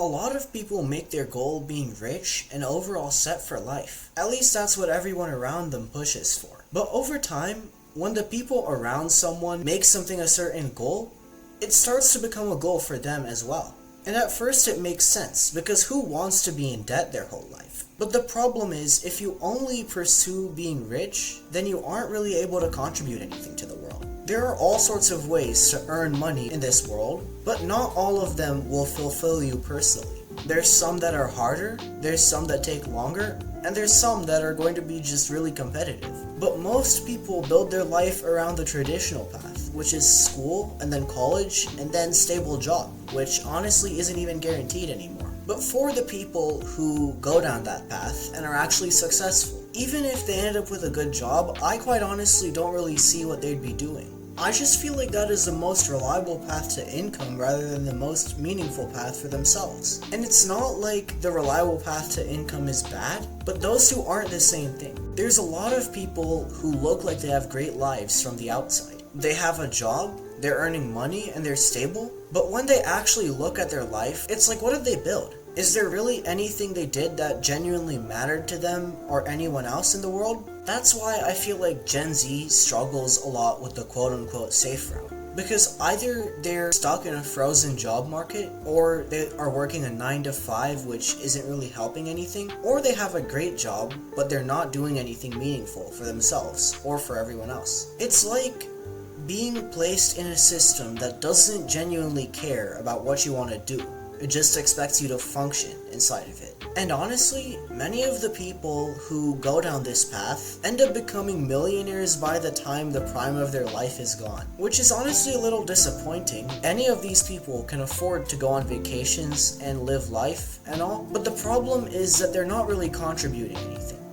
A lot of people make their goal being rich and overall set for life. At least that's what everyone around them pushes for. But over time, when the people around someone make something a certain goal, it starts to become a goal for them as well. And at first it makes sense, because who wants to be in debt their whole life? But the problem is, if you only pursue being rich, then you aren't really able to contribute anything to the world. There are all sorts of ways to earn money in this world, but not all of them will fulfill you personally. There's some that are harder, there's some that take longer, and there's some that are going to be just really competitive. But most people build their life around the traditional path, which is school, and then college, and then stable job, which honestly isn't even guaranteed anymore. But for the people who go down that path and are actually successful, even if they end up with a good job, I quite honestly don't really see what they'd be doing. I just feel like that is the most reliable path to income rather than the most meaningful path for themselves. And it's not like the reliable path to income is bad, but those two aren't the same thing. There's a lot of people who look like they have great lives from the outside. They have a job, they're earning money, and they're stable, but when they actually look at their life, it's like, what did they build? Is there really anything they did that genuinely mattered to them or anyone else in the world? That's why I feel like Gen Z struggles a lot with the quote-unquote safe route. Because either they're stuck in a frozen job market, or they are working a 9 to 5 which isn't really helping anything, or they have a great job but they're not doing anything meaningful for themselves or for everyone else. It's like being placed in a system that doesn't genuinely care about what you want to do. It just expects you to function inside of it. And honestly, many of the people who go down this path end up becoming millionaires by the time the prime of their life is gone, which is honestly a little disappointing. Any of these people can afford to go on vacations and live life and all, but the problem is that they're not really contributing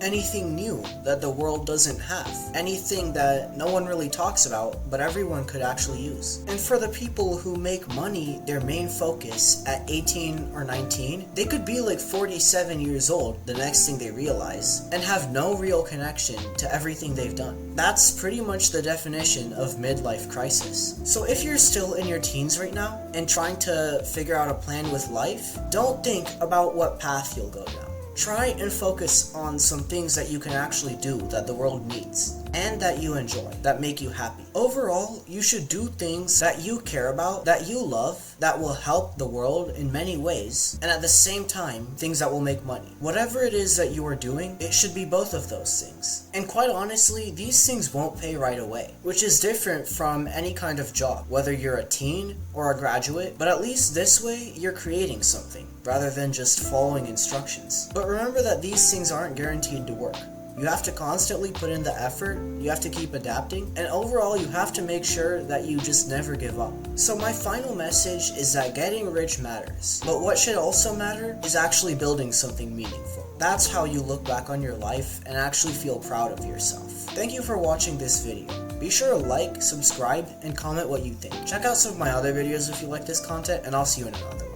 anything new that the world doesn't have, anything that no one really talks about but everyone could actually use. And for the people who make money their main focus at 18 or 19, they could be like 47 years old the next thing they realize and have no real connection to everything they've done. That's pretty much the definition of midlife crisis. So if you're still in your teens right now and trying to figure out a plan with life, don't think about what path you'll go down. Try and focus on some things that you can actually do that the world needs and that you enjoy, that make you happy. Overall, you should do things that you care about, that you love, that will help the world in many ways, and at the same time, things that will make money. Whatever it is that you are doing, it should be both of those things. And quite honestly, these things won't pay right away, which is different from any kind of job, whether you're a teen or a graduate, but at least this way, you're creating something, rather than just following instructions. But remember that these things aren't guaranteed to work. You have to constantly put in the effort, you have to keep adapting, and overall you have to make sure that you just never give up. So my final message is that getting rich matters, but what should also matter is actually building something meaningful. That's how you look back on your life and actually feel proud of yourself. Thank you for watching this video. Be sure to like, subscribe, and comment what you think. Check out some of my other videos if you like this content, and I'll see you in another one.